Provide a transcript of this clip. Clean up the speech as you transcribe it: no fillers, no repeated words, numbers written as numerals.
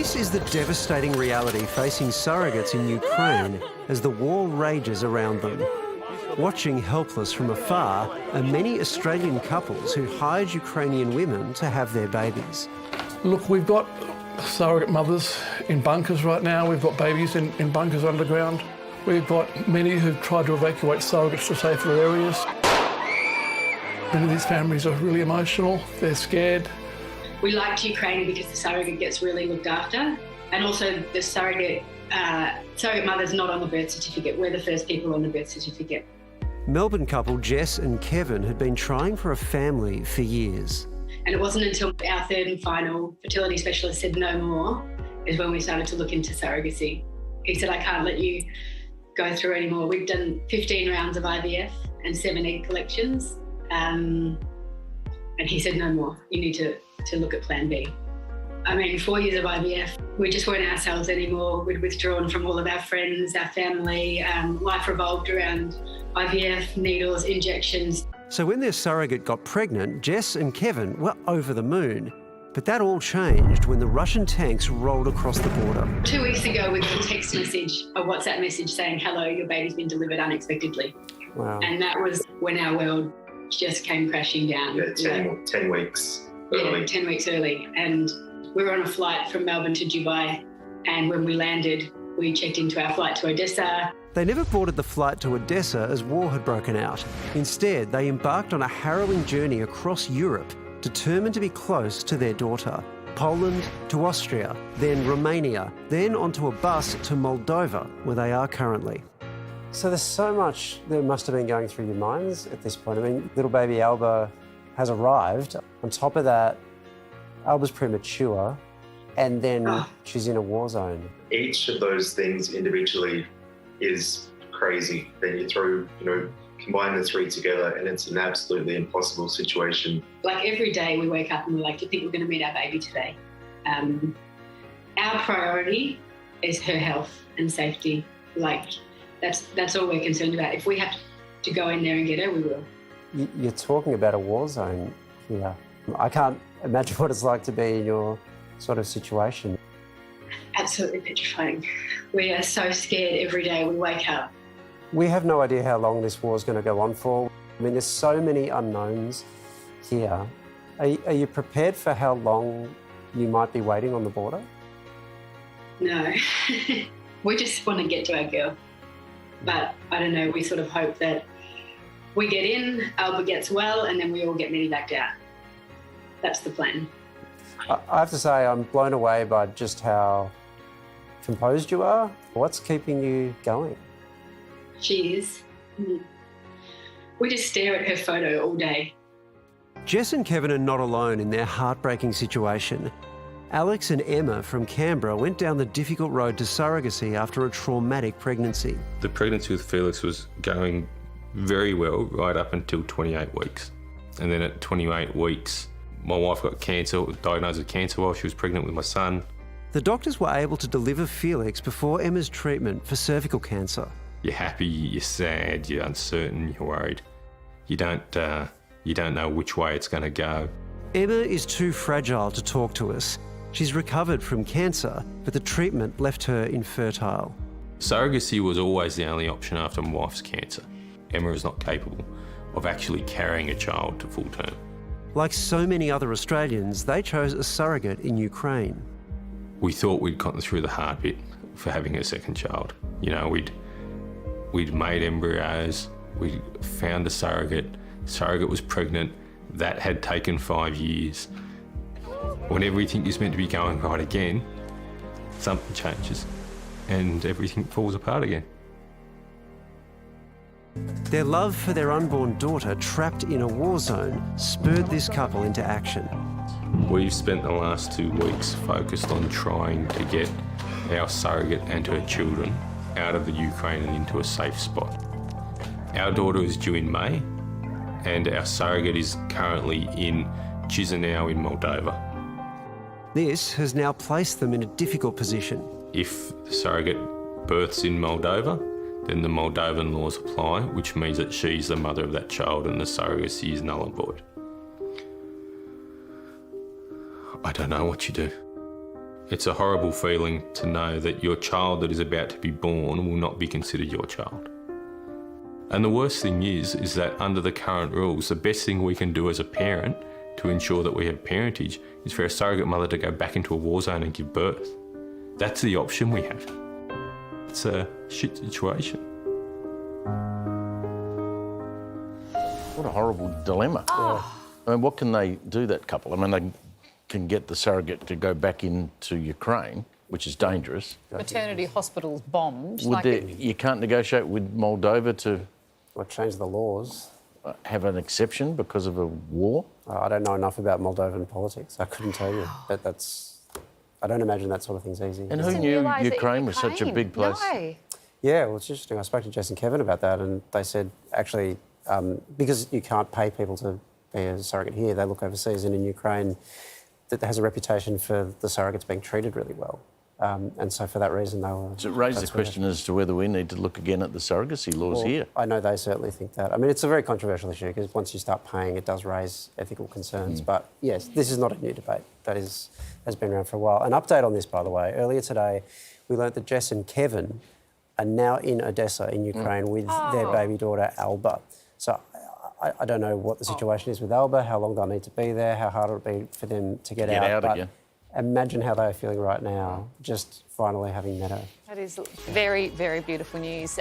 This is the devastating reality facing surrogates in Ukraine as the war rages around them. Watching helpless from afar are many Australian couples who hired Ukrainian women to have their babies. Look, we've got surrogate mothers in bunkers right now. We've got babies in bunkers underground. We've got many who've tried to evacuate surrogates to safer areas. Many of these families are really emotional. They're scared. We liked Ukraine because the surrogate gets really looked after, and also the surrogate mother's not on the birth certificate. We're the first people on the birth certificate. Melbourne couple Jess and Kevin had been trying for a family for years. And it wasn't until our third and final fertility specialist said no more is when we started to look into surrogacy. He said, I can't let you go through anymore. We've done 15 rounds of IVF and 7 egg collections. And he said, no more. You need to look at plan B. I mean, 4 years of IVF, we just weren't ourselves anymore. We'd withdrawn from all of our friends, our family. Life revolved around IVF, needles, injections. So when their surrogate got pregnant, Jess and Kevin were over the moon. But that all changed when the Russian tanks rolled across the border. 2 weeks ago, we got a text message, a WhatsApp message saying, hello, your baby's been delivered unexpectedly. Wow. And that was when our world just came crashing down. Yeah, 10 weeks early. Yeah, 10 weeks early. And we were on a flight from Melbourne to Dubai. And when we landed, we checked into our flight to Odessa. They never boarded the flight to Odessa as war had broken out. Instead, they embarked on a harrowing journey across Europe, determined to be close to their daughter. Poland to Austria, then Romania, then onto a bus to Moldova, where they are currently. So there's so much that must have been going through your minds at this point. I mean, little baby Alba has arrived. On top of that, Alba's premature, and then she's in a war zone. Each of those things individually is crazy. Then you throw, combine the three together and it's an absolutely impossible situation. Like every day we wake up and we're like, do you think we're going to meet our baby today? Our priority is her health and safety. Like that's all we're concerned about. If we have to go in there and get her, we will. You're talking about a war zone here. I can't imagine what it's like to be in your sort of situation. Absolutely petrifying. We are so scared every day we wake up. We have no idea how long this war is going to go on for. I mean, there's so many unknowns here. Are you prepared for how long you might be waiting on the border? No. We just want to get to our girl. But I don't know, we sort of hope that we get in, Alba gets well, and then we all get medevaced out. That's the plan. I have to say I'm blown away by just how composed you are. What's keeping you going? She is. We just stare at her photo all day. Jess and Kevin are not alone in their heartbreaking situation. Alex and Emma from Canberra went down the difficult road to surrogacy after a traumatic pregnancy. The pregnancy with Felix was going very well right up until 28 weeks. And then at 28 weeks, my wife got cancer, diagnosed with cancer while she was pregnant with my son. The doctors were able to deliver Felix before Emma's treatment for cervical cancer. You're happy, you're sad, you're uncertain, you're worried. You don't know which way it's going to go. Emma is too fragile to talk to us. She's recovered from cancer, but the treatment left her infertile. Surrogacy was always the only option after my wife's cancer. Emma is not capable of actually carrying a child to full term. Like so many other Australians, they chose a surrogate in Ukraine. We thought we'd gotten through the hard bit for having a second child. We'd made embryos, we found a surrogate. Surrogate was pregnant. That had taken 5 years. When everything is meant to be going right again, something changes and everything falls apart again. Their love for their unborn daughter trapped in a war zone spurred this couple into action. We've spent the last 2 weeks focused on trying to get our surrogate and her children out of the Ukraine and into a safe spot. Our daughter is due in May and our surrogate is currently in Chisinau in Moldova. This has now placed them in a difficult position. If the surrogate births in Moldova, then the Moldovan laws apply, which means that she's the mother of that child and the surrogacy is null and void. I don't know what you do. It's a horrible feeling to know that your child that is about to be born will not be considered your child. And the worst thing is that under the current rules, the best thing we can do as a parent to ensure that we have parentage is for a surrogate mother to go back into a war zone and give birth. That's the option we have. It's a shit situation. What a horrible dilemma. I mean, what can they do, that couple? I mean, they can get the surrogate to go back into Ukraine, which is dangerous. Maternity hospitals bombed. You can't negotiate with Moldova to change the laws. have an exception because of a war? I don't know enough about Moldovan politics. I couldn't tell you. But I don't imagine that sort of thing's easy. And who knew Ukraine was such a big place? No. Yeah, well, it's interesting. I spoke to Jess and Kevin about that, and they said, actually, because you can't pay people to be a surrogate here, they look overseas, and in Ukraine, that has a reputation for the surrogates being treated really well. And so for that reason, they were... So it raised the question as to whether we need to look again at the surrogacy laws here. I know they certainly think that. I mean, it's a very controversial issue because once you start paying, it does raise ethical concerns. But yes, this is not a new debate. That has been around for a while. An update on this, by the way. Earlier today, we learnt that Jess and Kevin are now in Odessa in Ukraine with their baby daughter, Alba. So I don't know what the situation is with Alba, how long they'll need to be there, how hard it'll be for them to get out. But again. Imagine how they're feeling right now, just finally having met her. That is very, very beautiful news.